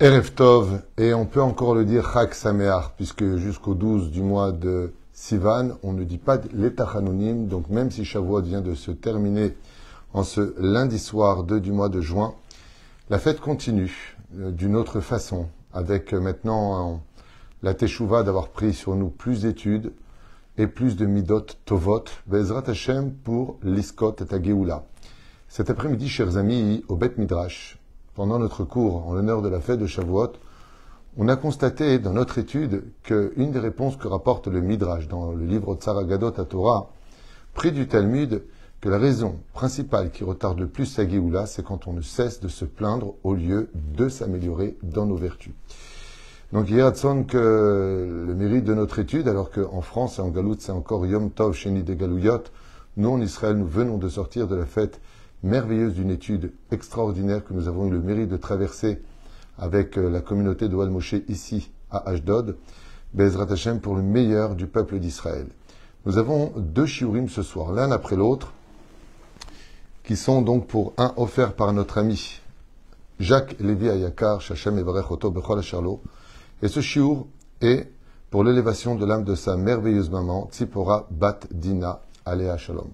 Erev Tov, et on peut encore le dire Chag Sameach, puisque jusqu'au 12 du mois de Sivan, on ne dit pas les Tachanonim, donc même si Shavuot vient de se terminer en ce lundi soir 2 du mois de juin, la fête continue d'une autre façon, avec maintenant la Teshuvah d'avoir pris sur nous plus d'études et plus de Midot Tovot, Be'ezrat Hashem pour l'Iskot et la Géoula. Cet après-midi, chers amis, au Bet Midrash, pendant notre cours en l'honneur de la fête de Shavuot, on a constaté dans notre étude qu'une des réponses que rapporte le Midrash dans le livre Tzar Agadot HaTorah, pris du Talmud, que la raison principale qui retarde le plus sa Géoula, c'est quand on ne cesse de se plaindre au lieu de s'améliorer dans nos vertus. Donc il y a que le mérite de notre étude, alors qu'en France et en Galout, c'est encore Yom Tov Sheni de Galouyot, nous en Israël, nous venons de sortir de la fête merveilleuse d'une étude extraordinaire que nous avons eu le mérite de traverser avec la communauté de Wal Moshe ici à Ashdod, Be'ezrat Hashem pour le meilleur du peuple d'Israël. Nous avons deux shiurim ce soir, l'un après l'autre, qui sont donc pour un offert par notre ami Jacques Lévi Ayakar, Shachem Evarech Oto Bechol Asherlo, et ce shiur est pour l'élévation de l'âme de sa merveilleuse maman, Tzipora Bat Dina, Alea Shalom.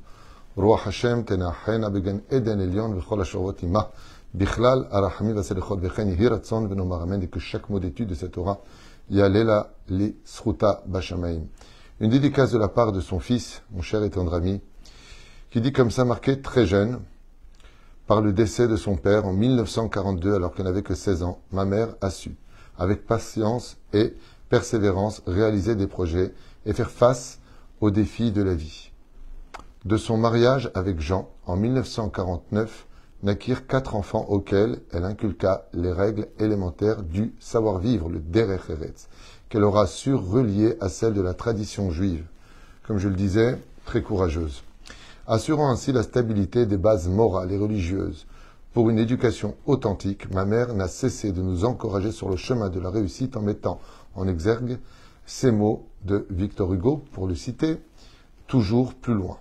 Roi Hashem tenachena began Eden Elion v'chol hashorot ima bichlal arachami v'aselichot v'chen yehi ratzon v'nomar amen, et que chaque mot d'étude de cette Torah yalela li sruta bashamaim. Une dédicace de la part de son fils, mon cher et tendre ami, qui dit comme ça, marqué très jeune par le décès de son père en 1942 alors qu'elle n'avait que 16 ans, ma mère a su, avec patience et persévérance, réaliser des projets et faire face aux défis de la vie. De son mariage avec Jean, en 1949, naquirent 4 enfants auxquels elle inculqua les règles élémentaires du savoir-vivre, le Derech Eretz, qu'elle aura su relier à celle de la tradition juive, comme je le disais, très courageuse, assurant ainsi la stabilité des bases morales et religieuses. Pour une éducation authentique, ma mère n'a cessé de nous encourager sur le chemin de la réussite en mettant en exergue ces mots de Victor Hugo, pour le citer, toujours plus loin.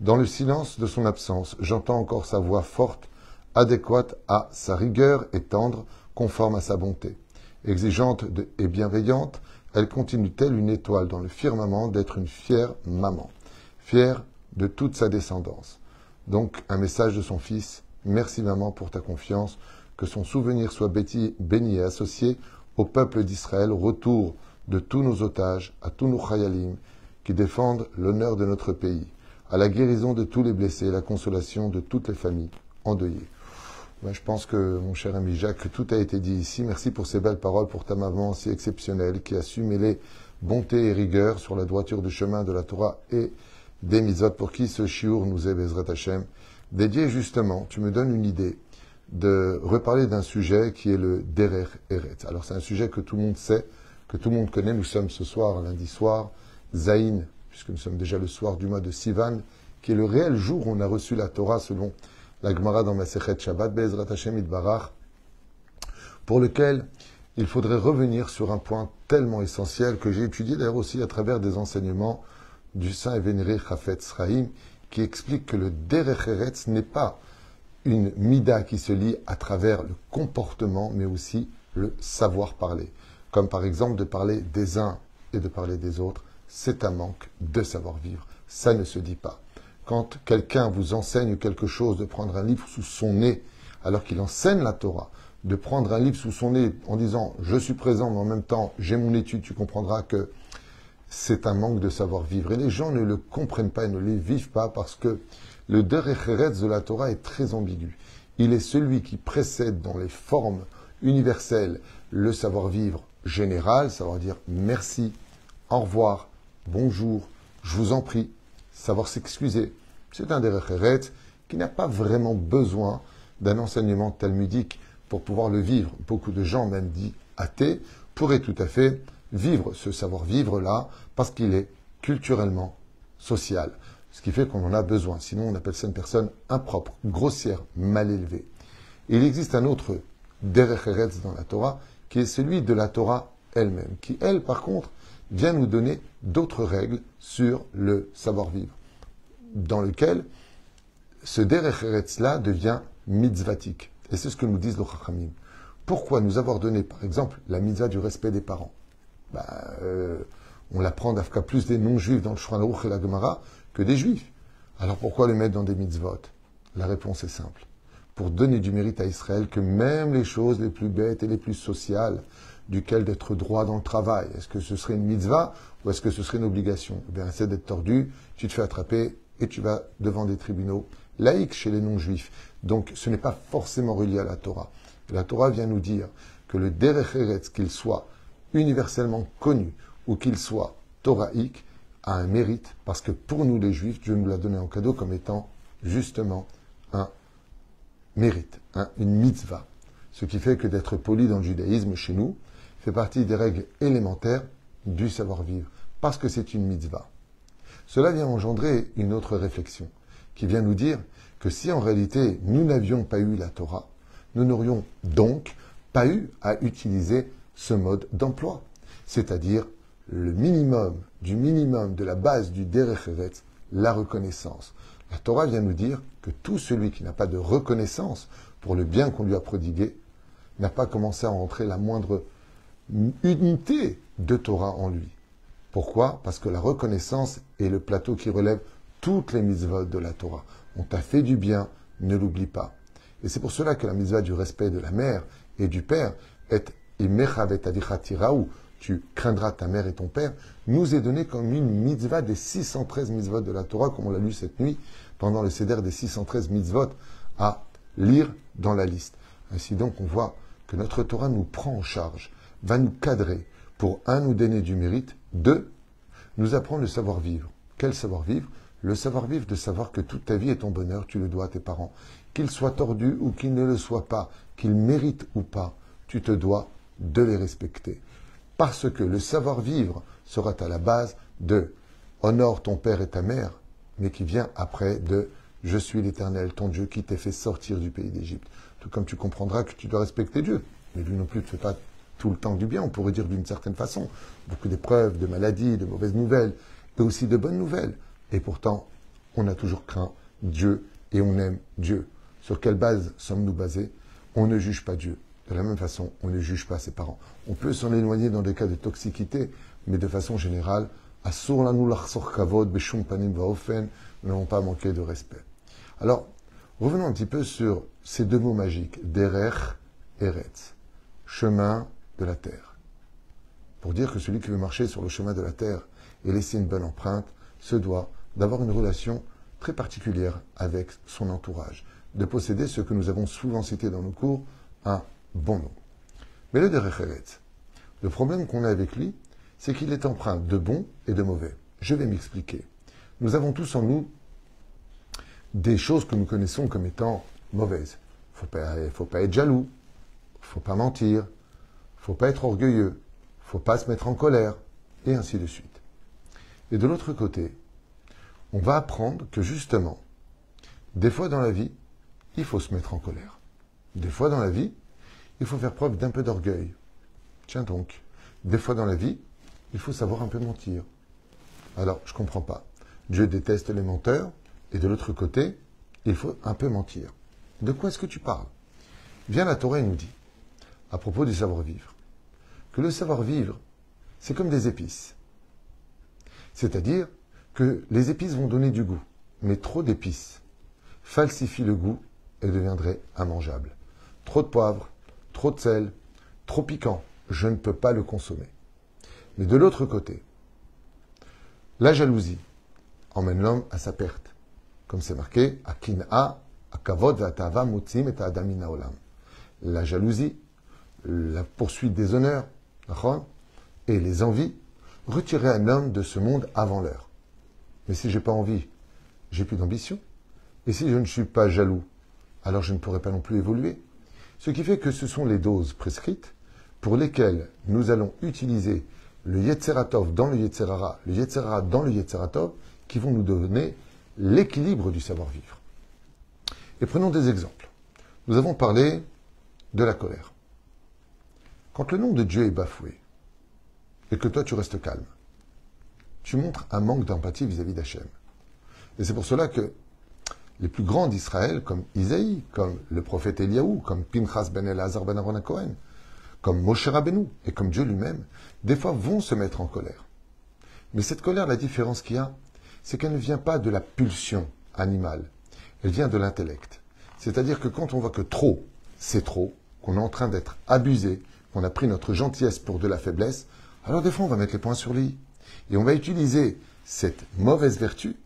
Dans le silence de son absence, j'entends encore sa voix forte, adéquate à sa rigueur et tendre, conforme à sa bonté. Exigeante et bienveillante, elle continue telle une étoile dans le firmament d'être une fière maman, fière de toute sa descendance. Donc, un message de son fils, merci maman pour ta confiance, que son souvenir soit béni et associé au peuple d'Israël, au retour de tous nos otages, à tous nos chayalim, qui défendent l'honneur de notre pays, à la guérison de tous les blessés, la consolation de toutes les familles endeuillées. Je pense que, mon cher ami Jacques, tout a été dit ici. Merci pour ces belles paroles, pour ta maman si exceptionnelle, qui a su mêler bonté et rigueur sur la droiture du chemin de la Torah et des mitzvot, pour qui ce shiur nous est Be'ezrat Hashem, dédié justement, tu me donnes une idée, de reparler d'un sujet qui est le Derech Eretz. Alors c'est un sujet que tout le monde sait, que tout le monde connaît. Nous sommes ce soir, lundi soir, Zayin, puisque nous sommes déjà le soir du mois de Sivan, qui est le réel jour où on a reçu la Torah selon la Gemara dans Masechet Shabbat, Be'ezrat Hashem Itbarach, pour lequel il faudrait revenir sur un point tellement essentiel que j'ai étudié d'ailleurs aussi à travers des enseignements du saint et vénéré Chafetz Chaim, qui explique que le Derech Eretz n'est pas une mida qui se lie à travers le comportement, mais aussi le savoir parler. Comme par exemple de parler des uns et de parler des autres, c'est un manque de savoir-vivre. Ça ne se dit pas. Quand quelqu'un vous enseigne quelque chose, de prendre un livre sous son nez, alors qu'il enseigne la Torah, de prendre un livre sous son nez en disant « je suis présent, mais en même temps j'ai mon étude », tu comprendras que c'est un manque de savoir-vivre. Et les gens ne le comprennent pas et ne le vivent pas parce que le Derech Eretz de la Torah est très ambigu. Il est celui qui précède dans les formes universelles le savoir-vivre général, savoir dire merci, au revoir, bonjour, je vous en prie, savoir s'excuser. C'est un Derech Eretz qui n'a pas vraiment besoin d'un enseignement talmudique pour pouvoir le vivre. Beaucoup de gens, même dits athées, pourraient tout à fait vivre ce savoir-vivre-là parce qu'il est culturellement social. Ce qui fait qu'on en a besoin. Sinon, on appelle ça une personne impropre, grossière, mal élevée. Et il existe un autre Derech Eretz dans la Torah qui est celui de la Torah elle-même, qui, elle, par contre, vient nous donner d'autres règles sur le savoir-vivre, dans lequel ce Derech Eretz-là devient mitzvatique. Et c'est ce que nous disent les Chachamim. Pourquoi nous avoir donné, par exemple, la mitzvah du respect des parents? On l'apprend d'Afka plus des non-juifs dans le Shulchan Aruch et la Gemara que des juifs. Alors pourquoi les mettre dans des mitzvot? La réponse est simple. Pour donner du mérite à Israël que même les choses les plus bêtes et les plus sociales, duquel d'être droit dans le travail, est-ce que ce serait une mitzvah ou est-ce que ce serait une obligation? Eh bien, c'est d'être tordu, tu te fais attraper et tu vas devant des tribunaux laïques chez les non-juifs. Donc ce n'est pas forcément relié à la Torah. La Torah vient nous dire que le derech eretz, qu'il soit universellement connu ou qu'il soit toraïque, a un mérite parce que pour nous les juifs, Dieu nous l'a donné en cadeau comme étant justement un mérite, une mitzvah. Ce qui fait que d'être poli dans le judaïsme chez nous fait partie des règles élémentaires du savoir-vivre, parce que c'est une mitzvah. Cela vient engendrer une autre réflexion, qui vient nous dire que si en réalité nous n'avions pas eu la Torah, nous n'aurions donc pas eu à utiliser ce mode d'emploi, c'est-à-dire le minimum de la base du derech eretz, la reconnaissance. La Torah vient nous dire que tout celui qui n'a pas de reconnaissance pour le bien qu'on lui a prodigué n'a pas commencé à rentrer la moindre unité de Torah en lui. Pourquoi? Parce que la reconnaissance est le plateau qui relève toutes les mitzvot de la Torah. On t'a fait du bien, ne l'oublie pas. Et c'est pour cela que la mitzvah du respect de la mère et du père est imechavet avicha tiraou, tu craindras ta mère et ton père, nous est donnée comme une mitzvah des 613 mitzvot de la Torah, comme on l'a lu cette nuit, pendant le seder des 613 mitzvot, à lire dans la liste. Ainsi donc, on voit que notre Torah nous prend en charge, va nous cadrer pour, un, nous donner du mérite, deux, nous apprendre le savoir-vivre. Quel savoir-vivre? Le savoir-vivre de savoir que toute ta vie et ton bonheur, tu le dois à tes parents. Qu'ils soient tordus ou qu'ils ne le soient pas, qu'ils méritent ou pas, tu te dois de les respecter. Parce que le savoir-vivre sera à la base de honore ton père et ta mère, mais qui vient après de je suis l'Éternel, ton Dieu, qui t'ai fait sortir du pays d'Égypte. Tout comme tu comprendras que tu dois respecter Dieu. Mais lui non plus ne te fait pas tout le temps du bien, on pourrait dire d'une certaine façon. Beaucoup d'épreuves, de maladies, de mauvaises nouvelles, et aussi de bonnes nouvelles. Et pourtant, on a toujours craint Dieu et on aime Dieu. Sur quelle base sommes-nous basés? On ne juge pas Dieu. De la même façon, on ne juge pas ses parents. On peut s'en éloigner dans des cas de toxicité, mais de façon générale, nous n'avons pas manqué de respect. Alors, revenons un petit peu sur ces deux mots magiques, derech, eretz, chemin de la terre. Pour dire que celui qui veut marcher sur le chemin de la terre et laisser une bonne empreinte, se doit d'avoir une relation très particulière avec son entourage, de posséder ce que nous avons souvent cité dans nos cours, un bon nom. Mais le derech eretz, le problème qu'on a avec lui, c'est qu'il est empreint de bon et de mauvais. Je vais m'expliquer. Nous avons tous en nous des choses que nous connaissons comme étant mauvaises. Faut pas être jaloux, faut pas mentir, faut pas être orgueilleux, faut pas se mettre en colère, et ainsi de suite. Et de l'autre côté, on va apprendre que justement, des fois dans la vie, il faut se mettre en colère. Des fois dans la vie, il faut faire preuve d'un peu d'orgueil. Tiens donc, des fois dans la vie, il faut savoir un peu mentir. Alors, je ne comprends pas. Dieu déteste les menteurs, et de l'autre côté, il faut un peu mentir. De quoi est-ce que tu parles? Viens la Torah et nous dit, à propos du savoir-vivre, que le savoir-vivre, c'est comme des épices. C'est-à-dire que les épices vont donner du goût, mais trop d'épices falsifie le goût et deviendrait immangeable. Trop de poivre, trop de sel, trop piquant, je ne peux pas le consommer. Mais de l'autre côté, la jalousie emmène l'homme à sa perte. Comme c'est marqué, Akin'a, Akavod, Vatava, Mutzim et Adamina Olam. La jalousie, la poursuite des honneurs, et les envies retiraient un homme de ce monde avant l'heure. Mais si j'ai pas envie, j'ai plus d'ambition. Et si je ne suis pas jaloux, alors je ne pourrai pas non plus évoluer. Ce qui fait que ce sont les doses prescrites pour lesquelles nous allons utiliser le Yetzeratov dans le Yetzerara, le Yetzerara dans le Yetzeratov, qui vont nous donner l'équilibre du savoir-vivre. Et prenons des exemples. Nous avons parlé de la colère. Quand le nom de Dieu est bafoué, et que toi tu restes calme, tu montres un manque d'empathie vis-à-vis d'Hachem. Et c'est pour cela que les plus grands d'Israël, comme Isaïe, comme le prophète Eliaou, comme Pinchas ben Elazar ben Aaron Cohen, comme Moshe Rabbeinu et comme Dieu lui-même, des fois vont se mettre en colère. Mais cette colère, la différence qu'il y a, c'est qu'elle ne vient pas de la pulsion animale, elle vient de l'intellect. C'est-à-dire que quand on voit que trop, c'est trop, qu'on est en train d'être abusé, qu'on a pris notre gentillesse pour de la faiblesse, alors des fois on va mettre les points sur les i. Et on va utiliser cette mauvaise vertu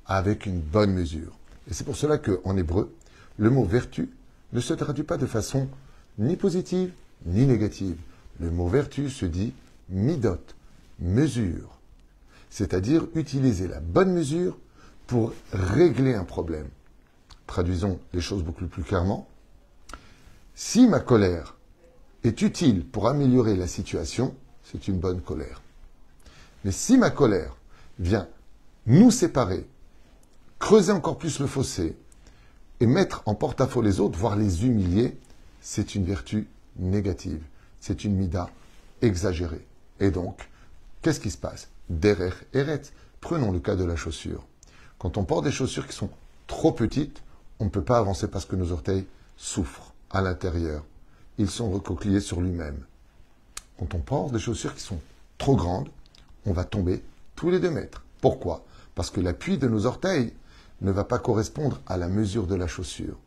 avec une bonne mesure. Et c'est pour cela qu'en hébreu, le mot vertu ne se traduit pas de façon ni positive ni négative. Le mot vertu se dit midot, mesure. C'est-à-dire utiliser la bonne mesure pour régler un problème. Traduisons les choses beaucoup plus clairement. Si ma colère est utile pour améliorer la situation, c'est une bonne colère. Mais si ma colère vient nous séparer, creuser encore plus le fossé et mettre en porte-à-faux les autres, voire les humilier, c'est une vertu négative. C'est une mida exagérée. Et donc, qu'est-ce qui se passe? Derer Eretz. Prenons le cas de la chaussure. Quand on porte des chaussures qui sont trop petites, on ne peut pas avancer parce que nos orteils souffrent à l'intérieur. Ils sont recoquillés sur lui-même. Quand on porte des chaussures qui sont trop grandes, on va tomber tous les 2 mètres. Pourquoi? Parce que l'appui de nos orteils ne va pas correspondre à la mesure de la chaussure.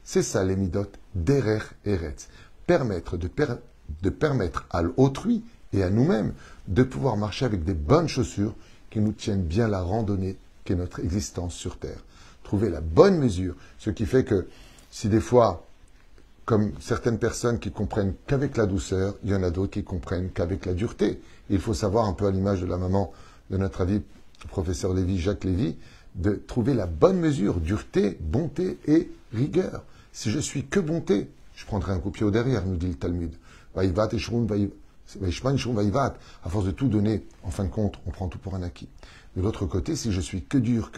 C'est ça les midot derer eretz. Permettre de permettre à l'autrui et à nous-mêmes de pouvoir marcher avec des bonnes chaussures qui nous tiennent bien la randonnée qu'est notre existence sur Terre. Trouver la bonne mesure, ce qui fait que si des fois, comme certaines personnes qui comprennent qu'avec la douceur, il y en a d'autres qui comprennent qu'avec la dureté. Il faut savoir, un peu à l'image de la maman de notre ami, le professeur Lévy, Jacques Lévy, de trouver la bonne mesure, dureté, bonté et rigueur. Si je suis que bonté, je prendrai un coup de pied au derrière, nous dit le Talmud. Vaïvat et Shroum, vaïvat. À force de tout donner, en fin de compte, on prend tout pour un acquis. De l'autre côté, si je suis que dur,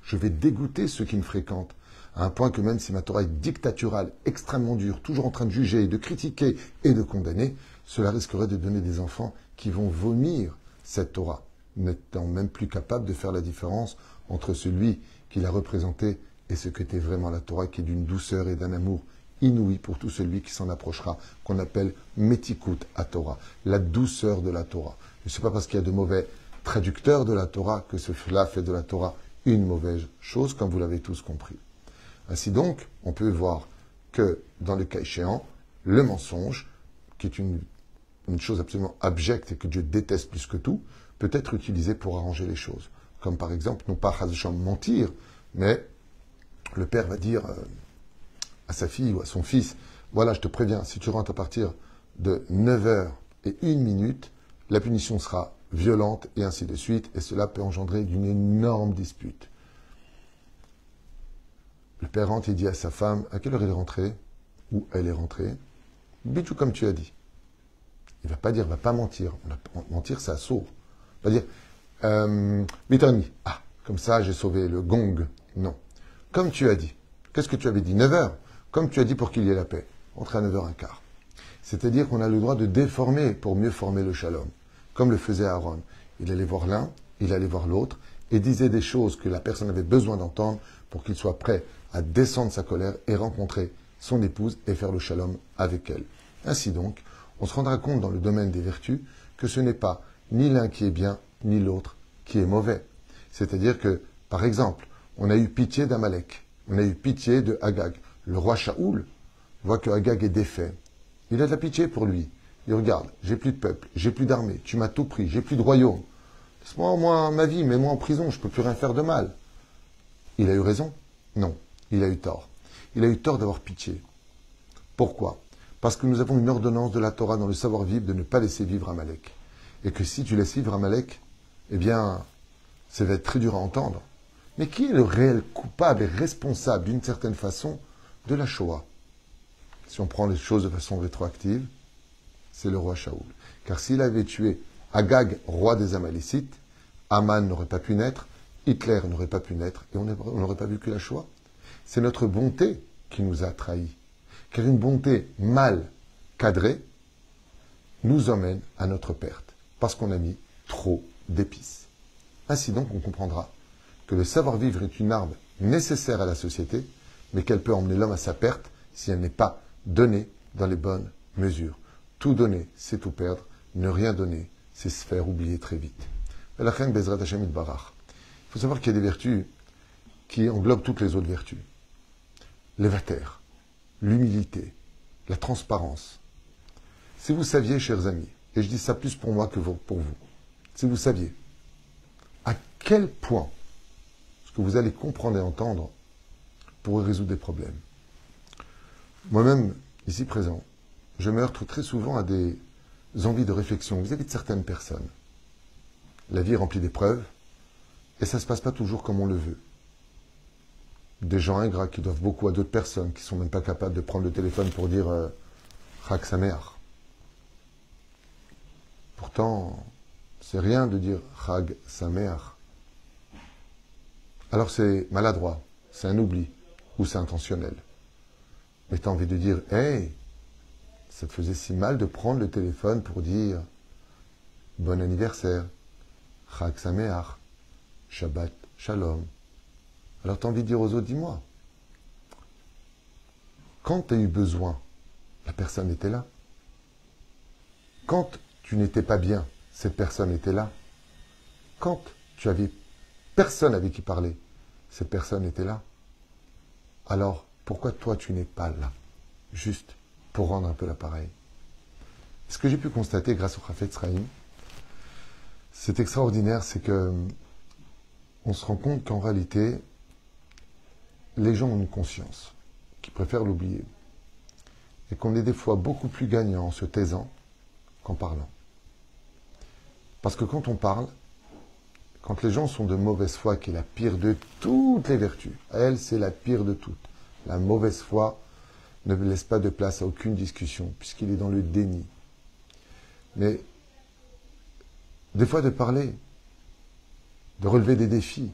je vais dégoûter ceux qui me fréquentent. À un point que même si ma Torah est dictaturale, extrêmement dure, toujours en train de juger, de critiquer et de condamner, cela risquerait de donner des enfants qui vont vomir cette Torah, n'étant même plus capable de faire la différence entre celui qui l'a représenté et ce qu'était vraiment la Torah, qui est d'une douceur et d'un amour inouï pour tout celui qui s'en approchera, qu'on appelle Metikut à Torah, la douceur de la Torah. Et ce n'est pas parce qu'il y a de mauvais traducteurs de la Torah que cela fait de la Torah une mauvaise chose, comme vous l'avez tous compris. Ainsi donc, on peut voir que, dans le cas échéant, le mensonge, qui est une chose absolument abjecte et que Dieu déteste plus que tout, peut être utilisé pour arranger les choses. Comme par exemple, non pas mentir, mais le père va dire à sa fille ou à son fils, voilà, je te préviens, si tu rentres à partir de 9h01, la punition sera violente et ainsi de suite, et cela peut engendrer d'une énorme dispute. Le père rentre et dit à sa femme, à quelle heure il est rentré? Où elle est rentrée? Bitou comme tu as dit. Il ne va pas dire, il ne va pas mentir. Mentir, c'est sourd. Il va dire, Bitoni, comme ça j'ai sauvé le gong. Non. Comme tu as dit. Qu'est-ce que tu avais dit? 9h. Comme tu as dit pour qu'il y ait la paix. Entre à 9h15. C'est-à-dire qu'on a le droit de déformer pour mieux former le shalom. Comme le faisait Aaron. Il allait voir l'un, il allait voir l'autre, et disait des choses que la personne avait besoin d'entendre pour qu'il soit prêt à descendre sa colère et rencontrer son épouse et faire le shalom avec elle. Ainsi donc, on se rendra compte dans le domaine des vertus que ce n'est pas ni l'un qui est bien, ni l'autre qui est mauvais. C'est-à-dire que, par exemple, on a eu pitié d'Amalek, on a eu pitié de Agag. Le roi Shaoul voit que Agag est défait. Il a de la pitié pour lui. Il regarde, j'ai plus de peuple, j'ai plus d'armée, tu m'as tout pris, j'ai plus de royaume. Laisse-moi au moins ma vie, mets-moi en prison, je ne peux plus rien faire de mal. Il a eu raison? Non, il a eu tort. Il a eu tort d'avoir pitié. Pourquoi? Parce que nous avons une ordonnance de la Torah dans le savoir-vivre de ne pas laisser vivre Amalek. Et que si tu laisses vivre Amalek, eh bien, ça va être très dur à entendre. Mais qui est le réel coupable et responsable, d'une certaine façon, de la Shoah? Si on prend les choses de façon rétroactive, c'est le roi Shaoul. Car s'il avait tué Agag, roi des Amalécites, Aman n'aurait pas pu naître, Hitler n'aurait pas pu naître, et on n'aurait pas vécu la Shoah. C'est notre bonté qui nous a trahis. Car une bonté mal cadrée nous emmène à notre perte, parce qu'on a mis trop d'épices. Ainsi donc, on comprendra que le savoir-vivre est une arme nécessaire à la société, mais qu'elle peut emmener l'homme à sa perte si elle n'est pas donnée dans les bonnes mesures. Tout donner, c'est tout perdre. Ne rien donner, c'est se faire oublier très vite. La reine Bezrat Hashem Itbarach. Il faut savoir qu'il y a des vertus qui englobent toutes les autres vertus. L'évater, l'humilité, la transparence. Si vous saviez, chers amis, et je dis ça plus pour moi que pour vous, si vous saviez à quel point ce que vous allez comprendre et entendre pourrait résoudre des problèmes. Moi-même, ici présent, je me heurte très souvent à des envies de réflexion vis-à-vis de certaines personnes. La vie est remplie d'épreuves, et ça ne se passe pas toujours comme on le veut. Des gens ingrats qui doivent beaucoup à d'autres personnes, qui ne sont même pas capables de prendre le téléphone pour dire Chag Sameach. Pourtant, c'est rien de dire Chag Sameach. Alors c'est maladroit, c'est un oubli, ou c'est intentionnel. Mais tu as envie de dire, hey, ça te faisait si mal de prendre le téléphone pour dire bon anniversaire, Chag Sameach, Shabbat Shalom. Alors tu as envie de dire aux autres, dis-moi, quand tu as eu besoin, la personne était là. Quand tu n'étais pas bien, cette personne était là. Quand tu avais personne avec qui parler, cette personne était là. Alors, pourquoi toi tu n'es pas là? Juste pour rendre un peu l'appareil. Ce que j'ai pu constater grâce au Chafetz Chaim, c'est extraordinaire, c'est que on se rend compte qu'en réalité, les gens ont une conscience, qui préfèrent l'oublier. Et qu'on est des fois beaucoup plus gagnant en se taisant qu'en parlant. Parce que quand on parle, quand les gens sont de mauvaise foi, qui est la pire de toutes les vertus, elle, c'est la pire de toutes. La mauvaise foi ne laisse pas de place à aucune discussion, puisqu'il est dans le déni. Mais des fois de parler, de relever des défis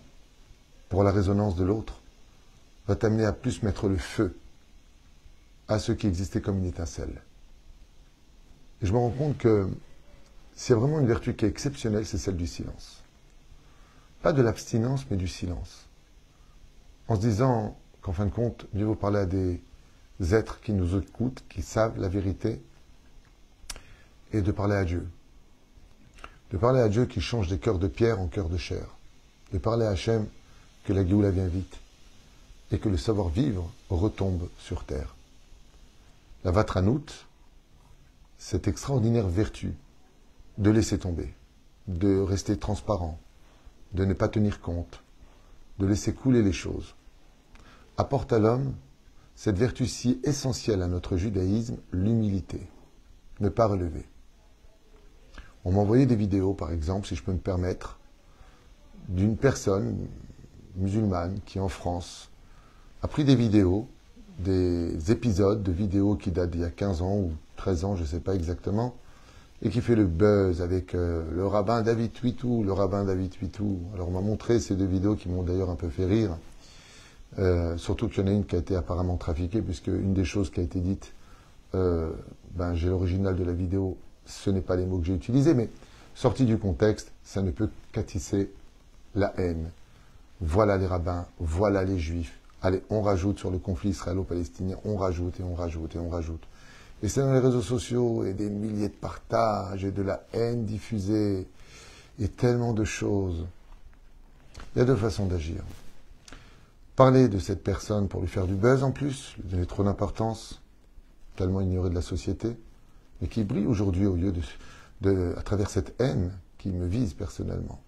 pour la résonance de l'autre, va t'amener à plus mettre le feu à ce qui existait comme une étincelle. Et je me rends compte que s'il y a vraiment une vertu qui est exceptionnelle, c'est celle du silence. Pas de l'abstinence, mais du silence. En se disant qu'en fin de compte, mieux vaut parler à des êtres qui nous écoutent, qui savent la vérité, et de parler à Dieu. De parler à Dieu qui change des cœurs de pierre en cœurs de chair. De parler à Hachem que la Géoula vient vite, et que le savoir-vivre retombe sur terre. La Vatranout, cette extraordinaire vertu de laisser tomber, de rester transparent, de ne pas tenir compte, de laisser couler les choses, apporte à l'homme cette vertu si essentielle à notre judaïsme, l'humilité, ne pas relever. On m'a envoyé des vidéos, par exemple, si je peux me permettre, d'une personne musulmane qui, en France, a pris des vidéos, des épisodes de vidéos qui datent d'il y a 15 ans ou 13 ans, je ne sais pas exactement, et qui fait le buzz avec le rabbin David Twitou, Alors on m'a montré ces deux vidéos qui m'ont d'ailleurs un peu fait rire, surtout qu'il y en a une qui a été apparemment trafiquée, puisque une des choses qui a été dite, j'ai l'original de la vidéo, ce n'est pas les mots que j'ai utilisés, mais sorti du contexte, ça ne peut qu'attisser la haine. Voilà les rabbins, voilà les juifs. Allez, on rajoute sur le conflit israélo-palestinien, on rajoute et on rajoute et on rajoute. Et c'est dans les réseaux sociaux et des milliers de partages et de la haine diffusée et tellement de choses. Il y a deux façons d'agir. Parler de cette personne pour lui faire du buzz en plus, lui donner trop d'importance, tellement ignoré de la société, mais qui brille aujourd'hui au lieu à travers cette haine qui me vise personnellement.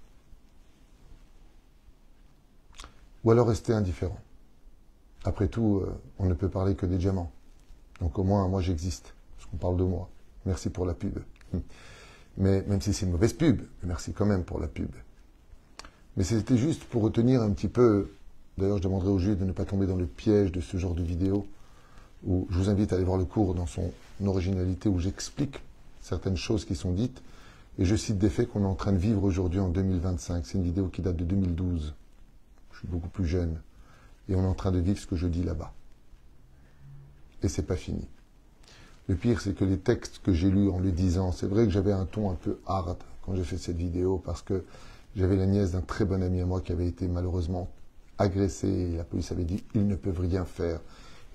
Ou alors rester indifférent. Après tout, on ne peut parler que des diamants. Donc au moins, moi j'existe, parce qu'on parle de moi. Merci pour la pub. Mais même si c'est une mauvaise pub, merci quand même pour la pub. Mais c'était juste pour retenir un petit peu, d'ailleurs je demanderai aux juifs de ne pas tomber dans le piège de ce genre de vidéo, où je vous invite à aller voir le cours dans son originalité, où j'explique certaines choses qui sont dites, et je cite des faits qu'on est en train de vivre aujourd'hui en 2025. C'est une vidéo qui date de 2012. Je suis beaucoup plus jeune. Et on est en train de vivre ce que je dis là-bas. Et c'est pas fini. Le pire, c'est que les textes que j'ai lus en le disant, c'est vrai que j'avais un ton un peu hard quand j'ai fait cette vidéo, parce que j'avais la nièce d'un très bon ami à moi qui avait été malheureusement agressés. La police avait dit ils ne peuvent rien faire.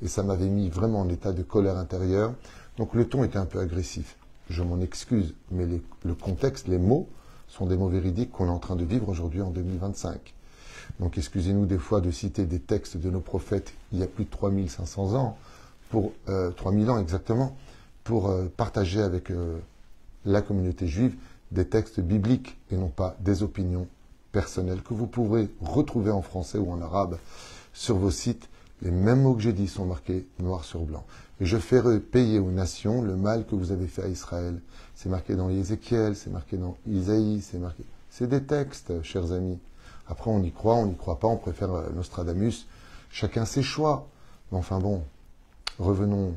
Et ça m'avait mis vraiment en état de colère intérieure. Donc le ton était un peu agressif. Je m'en excuse, mais le contexte, les mots, sont des mots véridiques qu'on est en train de vivre aujourd'hui en 2025. Donc excusez-nous des fois de citer des textes de nos prophètes il y a plus de 3500 ans, 3000 ans exactement, pour partager avec la communauté juive des textes bibliques et non pas des opinions personnelles que vous pourrez retrouver en français ou en arabe sur vos sites. Les mêmes mots que j'ai dit sont marqués noir sur blanc. Et je ferai payer aux nations le mal que vous avez fait à Israël. C'est marqué dans Ézéchiel, c'est marqué dans Isaïe, c'est marqué. C'est des textes, chers amis. Après, on y croit, on n'y croit pas, on préfère Nostradamus. Chacun ses choix. Mais enfin bon, revenons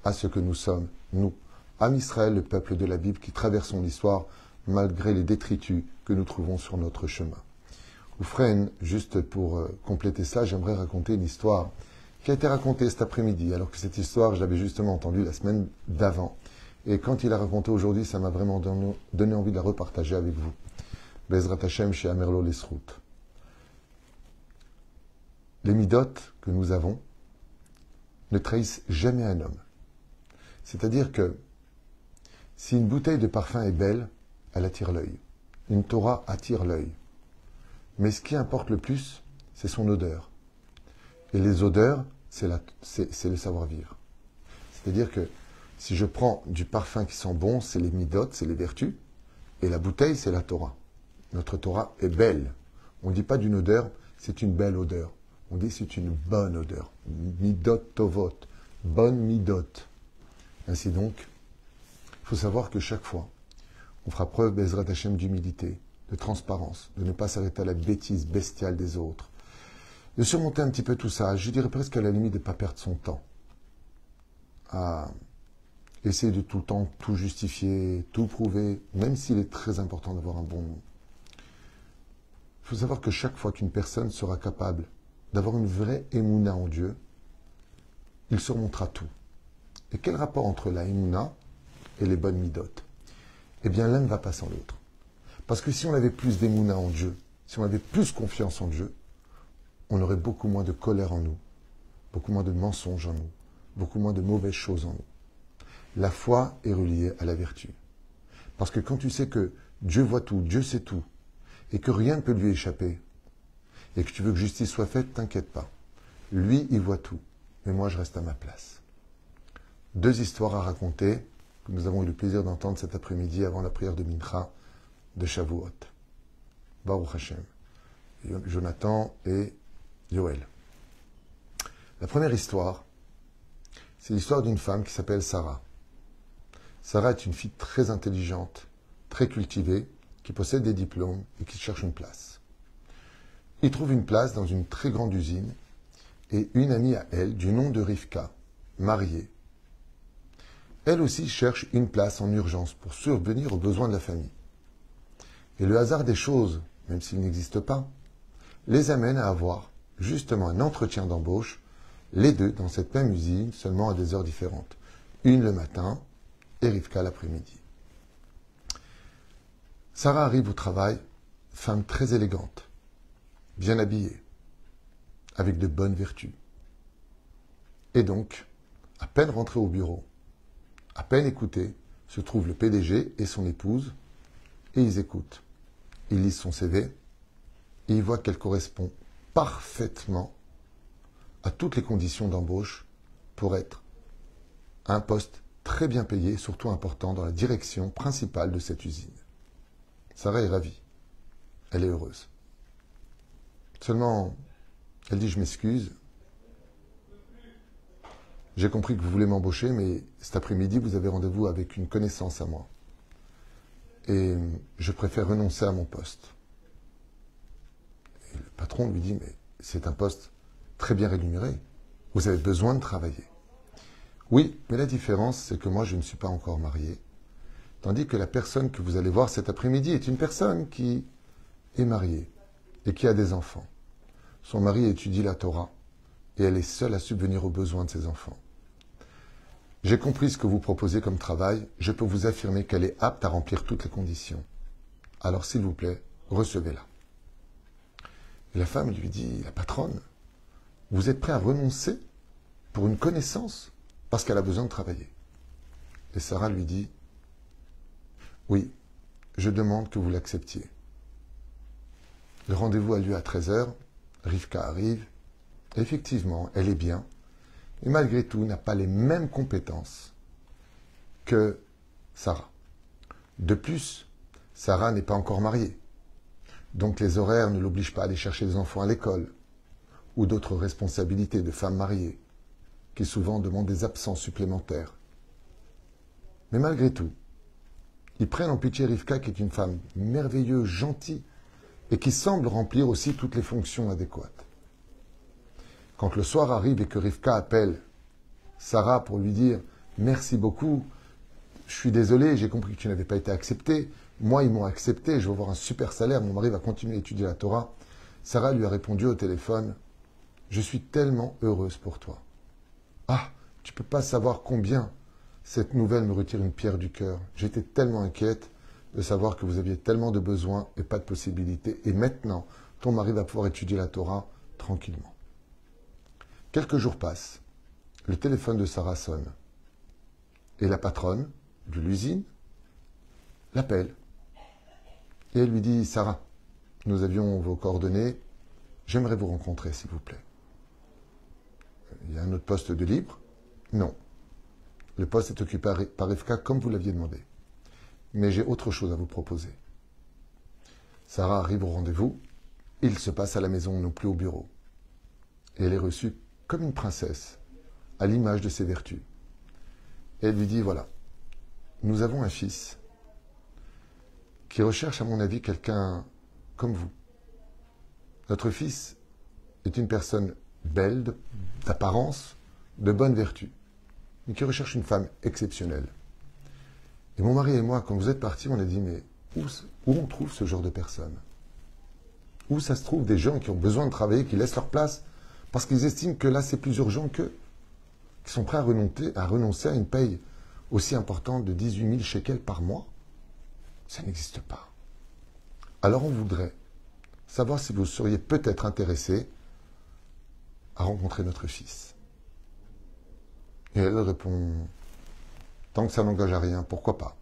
à ce que nous sommes, nous, Am Israël, le peuple de la Bible qui traversons l'histoire malgré les détritus que nous trouvons sur notre chemin. Oufren, juste pour compléter ça, j'aimerais raconter une histoire qui a été racontée cet après-midi, alors que cette histoire, je l'avais justement entendue la semaine d'avant. Et quand il a raconté aujourd'hui, ça m'a vraiment donné envie de la repartager avec vous. Bezrat Hashem chez Amerlo Lesrout. Les midotes que nous avons ne trahissent jamais un homme. C'est-à-dire que si une bouteille de parfum est belle, elle attire l'œil. Une Torah attire l'œil. Mais ce qui importe le plus, c'est son odeur. Et les odeurs, c'est le savoir-vivre. C'est-à-dire que si je prends du parfum qui sent bon, c'est les midotes, c'est les vertus, et la bouteille, c'est la Torah. Notre Torah est belle. On ne dit pas d'une odeur, c'est une belle odeur. On dit c'est une bonne odeur. Midot tovot, bonne midot. Ainsi donc, il faut savoir que chaque fois, on fera preuve, Bezrat Hashem, d'humilité, de transparence, de ne pas s'arrêter à la bêtise bestiale des autres, de surmonter un petit peu tout ça, je dirais presque à la limite de ne pas perdre son temps, à essayer de tout le temps tout justifier, tout prouver, même s'il est très important d'avoir un bon nom. Il faut savoir que chaque fois qu'une personne sera capable d'avoir une vraie émouna en Dieu, il surmontera tout. Et quel rapport entre la émouna et les bonnes midotes? Eh bien, l'un ne va pas sans l'autre. Parce que si on avait plus d'émouna en Dieu, si on avait plus confiance en Dieu, on aurait beaucoup moins de colère en nous, beaucoup moins de mensonges en nous, beaucoup moins de mauvaises choses en nous. La foi est reliée à la vertu. Parce que quand tu sais que Dieu voit tout, Dieu sait tout, et que rien ne peut lui échapper, et que tu veux que justice soit faite, t'inquiète pas. Lui, il voit tout, mais moi, je reste à ma place. 2 histoires à raconter que nous avons eu le plaisir d'entendre cet après-midi avant la prière de Mincha de Shavuot. Baruch Hashem. Jonathan et Yoel. La première histoire, c'est l'histoire d'une femme qui s'appelle Sarah. Sarah est une fille très intelligente, très cultivée, qui possède des diplômes et qui cherche une place. Il trouve une place dans une très grande usine et une amie à elle, du nom de Rivka, mariée. Elle aussi cherche une place en urgence pour survenir aux besoins de la famille. Et le hasard des choses, même s'il n'existe pas, les amène à avoir justement un entretien d'embauche, les deux dans cette même usine, seulement à des heures différentes. Une le matin et Rivka l'après-midi. Sarah arrive au travail, femme très élégante, bien habillée, avec de bonnes vertus. Et donc, à peine rentrée au bureau, à peine écoutée, se trouvent le PDG et son épouse, et ils écoutent. Ils lisent son CV, et ils voient qu'elle correspond parfaitement à toutes les conditions d'embauche pour être à un poste très bien payé, surtout important dans la direction principale de cette usine. Sarah est ravie. Elle est heureuse. Seulement, elle dit, je m'excuse. J'ai compris que vous voulez m'embaucher, mais cet après-midi, vous avez rendez-vous avec une connaissance à moi. Et je préfère renoncer à mon poste. Et le patron lui dit, mais c'est un poste très bien rémunéré. Vous avez besoin de travailler. Oui, mais la différence, c'est que moi, je ne suis pas encore marié. Tandis que la personne que vous allez voir cet après-midi est une personne qui est mariée et qui a des enfants. Son mari étudie la Torah et elle est seule à subvenir aux besoins de ses enfants. J'ai compris ce que vous proposez comme travail. Je peux vous affirmer qu'elle est apte à remplir toutes les conditions. Alors, s'il vous plaît, recevez-la. Et la femme lui dit, la patronne, vous êtes prêt à renoncer pour une connaissance parce qu'elle a besoin de travailler. Et Sarah lui dit, oui, je demande que vous l'acceptiez. Le rendez-vous a lieu à 13h, Rivka arrive, et effectivement, elle est bien, mais malgré tout, n'a pas les mêmes compétences que Sarah. De plus, Sarah n'est pas encore mariée, donc les horaires ne l'obligent pas à aller chercher des enfants à l'école, ou d'autres responsabilités de femmes mariées, qui souvent demandent des absences supplémentaires. Mais malgré tout, ils prennent en pitié Rivka, qui est une femme merveilleuse, gentille, et qui semble remplir aussi toutes les fonctions adéquates. Quand le soir arrive et que Rivka appelle Sarah pour lui dire « Merci beaucoup, je suis désolé, j'ai compris que tu n'avais pas été accepté. Moi, ils m'ont accepté, je vais avoir un super salaire, mon mari va continuer à étudier la Torah. » Sarah lui a répondu au téléphone « Je suis tellement heureuse pour toi. Ah, tu ne peux pas savoir combien cette nouvelle me retire une pierre du cœur. J'étais tellement inquiète de savoir que vous aviez tellement de besoins et pas de possibilités. Et maintenant, ton mari va pouvoir étudier la Torah tranquillement. » Quelques jours passent. Le téléphone de Sarah sonne. Et la patronne de l'usine l'appelle. Et elle lui dit, Sarah, nous avions vos coordonnées. J'aimerais vous rencontrer, s'il vous plaît. Il y a un autre poste de libre? Non. Le poste est occupé par Rivka comme vous l'aviez demandé. Mais j'ai autre chose à vous proposer. Sarah arrive au rendez-vous. Il se passe à la maison, non plus au bureau. Et elle est reçue comme une princesse, à l'image de ses vertus. Et elle lui dit, voilà, nous avons un fils qui recherche, à mon avis, quelqu'un comme vous. Notre fils est une personne belle, d'apparence, de bonne vertu, mais qui recherche une femme exceptionnelle. Et mon mari et moi, quand vous êtes partis, on a dit, mais où on trouve ce genre de personne? Où ça se trouve des gens qui ont besoin de travailler, qui laissent leur place parce qu'ils estiment que là, c'est plus urgent qu'eux, qui sont prêts à renoncer à une paye aussi importante de 18 000 shekels par mois? Ça n'existe pas. Alors on voudrait savoir si vous seriez peut-être intéressé à rencontrer notre fils. Et elle répond, tant que ça n'engage à rien, pourquoi pas?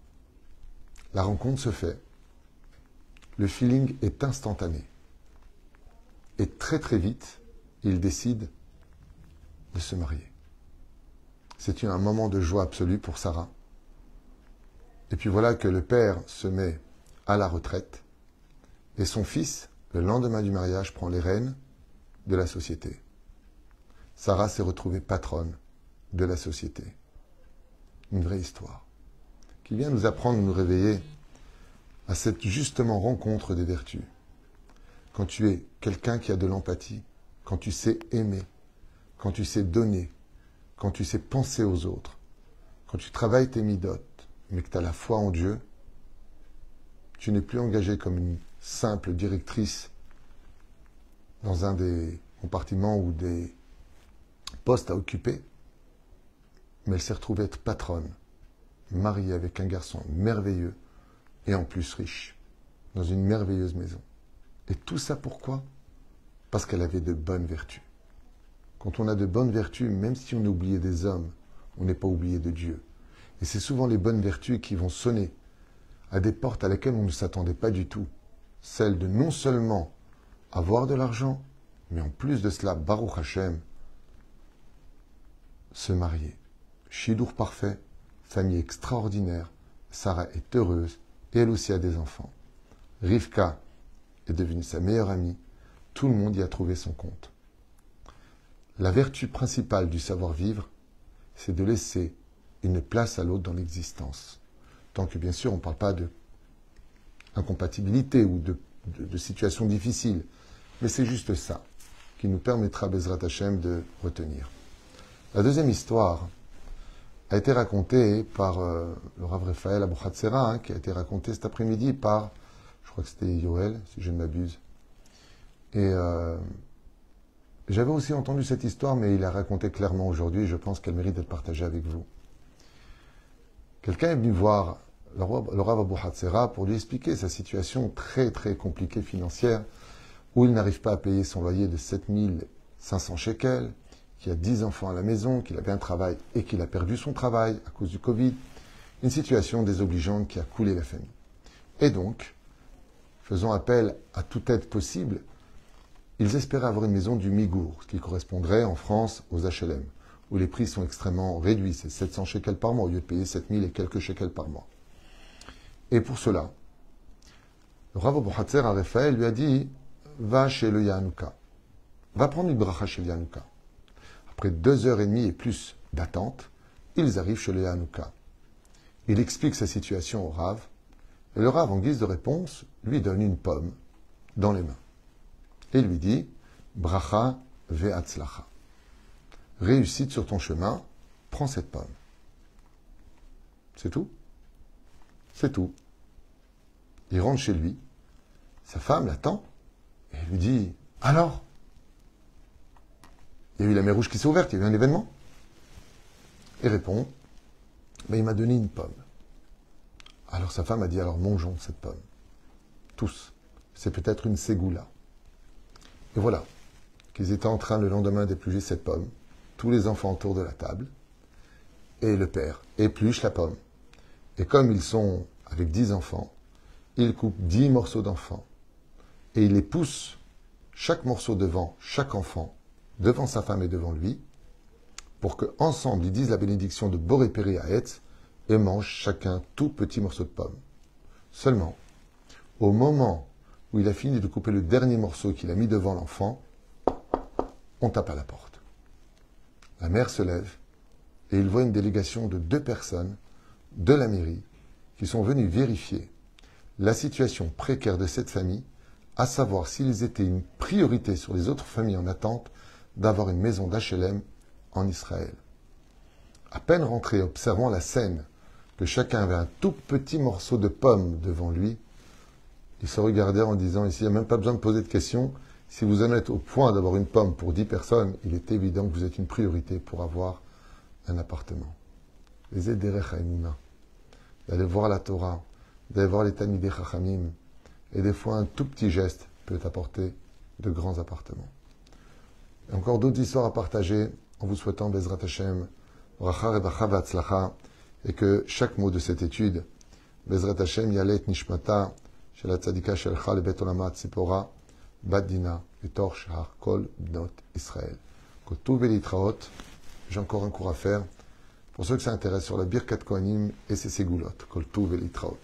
La rencontre se fait. Le feeling est instantané. Et très très vite, ils décident de se marier. C'est un moment de joie absolue pour Sarah. Et puis voilà que le père se met à la retraite et son fils, le lendemain du mariage, prend les rênes de la société. Sarah s'est retrouvée patronne de la société. Une vraie histoire qui vient nous apprendre, nous réveiller à cette justement rencontre des vertus. Quand tu es quelqu'un qui a de l'empathie, quand tu sais aimer, quand tu sais donner, quand tu sais penser aux autres, quand tu travailles tes midotes, mais que tu as la foi en Dieu, tu n'es plus engagé comme une simple directrice dans un des compartiments ou des postes à occuper, mais elle s'est retrouvée être patronne, mariée avec un garçon merveilleux et en plus riche, dans une merveilleuse maison. Et tout ça pourquoi? Parce qu'elle avait de bonnes vertus. Quand on a de bonnes vertus, même si on est oublié des hommes, on n'est pas oublié de Dieu. Et c'est souvent les bonnes vertus qui vont sonner à des portes à lesquelles on ne s'attendait pas du tout. Celle de non seulement avoir de l'argent, mais en plus de cela, Baruch Hashem, se marier. Shidour parfait, famille extraordinaire, Sarah est heureuse et elle aussi a des enfants. Rivka est devenue sa meilleure amie, tout le monde y a trouvé son compte. La vertu principale du savoir-vivre, c'est de laisser une place à l'autre dans l'existence. Tant que bien sûr on ne parle pas de incompatibilité ou de situations difficiles, mais c'est juste ça qui nous permettra, Bezrat Hashem, de retenir. La deuxième histoire a été racontée par le Rav Raphaël Abouhatsera, qui a été racontée cet après-midi par, je crois que c'était Yoel, si je ne m'abuse. Et j'avais aussi entendu cette histoire, mais il a raconté clairement aujourd'hui, et je pense qu'elle mérite d'être partagée avec vous. Quelqu'un est venu voir le Rav Abouhatsera pour lui expliquer sa situation très très compliquée financière, où il n'arrive pas à payer son loyer de 7500 shekels, qui a 10 enfants à la maison, qu'il avait un travail et qu'il a perdu son travail à cause du Covid. Une situation désobligeante qui a coulé la famille. Et donc, faisant appel à toute aide possible, ils espéraient avoir une maison du Migour, ce qui correspondrait en France aux HLM, où les prix sont extrêmement réduits, c'est 700 shekels par mois, au lieu de payer 7000 et quelques shekels par mois. Et pour cela, le Rav Abu Hatzer à Raphaël lui a dit, va chez le Yanouka, va prendre une bracha chez le Yanouka. Après 2h30 et plus d'attente, ils arrivent chez le Yanouka. Il explique sa situation au Rav, et le Rav, en guise de réponse, lui donne une pomme dans les mains. Et lui dit, bracha ve'atzlacha. Réussite sur ton chemin, prends cette pomme. C'est tout. C'est tout. Il rentre chez lui, sa femme l'attend, et lui dit, alors, il y a eu la mer Rouge qui s'est ouverte, il y a eu un événement. Il répond, mais il m'a donné une pomme. Alors sa femme a dit, alors mangeons cette pomme. Tous. C'est peut-être une ségoula. Et voilà, qu'ils étaient en train le lendemain d'éplucher cette pomme, tous les enfants autour de la table, et le père épluche la pomme. Et comme ils sont avec 10 enfants, il coupe 10 morceaux d'enfants, et il les pousse, chaque morceau devant chaque enfant, devant sa femme et devant lui, pour qu'ensemble ils disent la bénédiction de Boré Péri Haetz et mangent chacun tout petit morceau de pomme. Seulement, au moment où il a fini de couper le dernier morceau qu'il a mis devant l'enfant, on tape à la porte. La mère se lève et il voit une délégation de 2 personnes de la mairie qui sont venues vérifier la situation précaire de cette famille, à savoir s'ils étaient une priorité sur les autres familles en attente d'avoir une maison d'HLM en Israël. À peine rentré, observant la scène, que chacun avait un tout petit morceau de pomme devant lui, ils se regardaient en disant, ici, il n'y a même pas besoin de poser de questions, si vous en êtes au point d'avoir une pomme pour 10 personnes, il est évident que vous êtes une priorité pour avoir un appartement. Les Ederech Haïmouna, d'aller voir la Torah, d'aller voir les Talmidei Chachamim, et des fois un tout petit geste peut apporter de grands appartements. Et encore d'autres histoires à partager, en vous souhaitant Bezrat Hashem, Bracha Revacha Ve'atzlacha, et que chaque mot de cette étude, Bezrat Hashem Yalet Nishmata, Shel HaTzadika Shelcha Lebet Olama Tzipora, Bat Dina, et Tor Shahar Kol Bnot Israël. Kotou Velitraot, j'ai encore un cours à faire, pour ceux que ça intéresse sur la Birkat Kohanim et ses ségoulottes. Kotou Velitraot.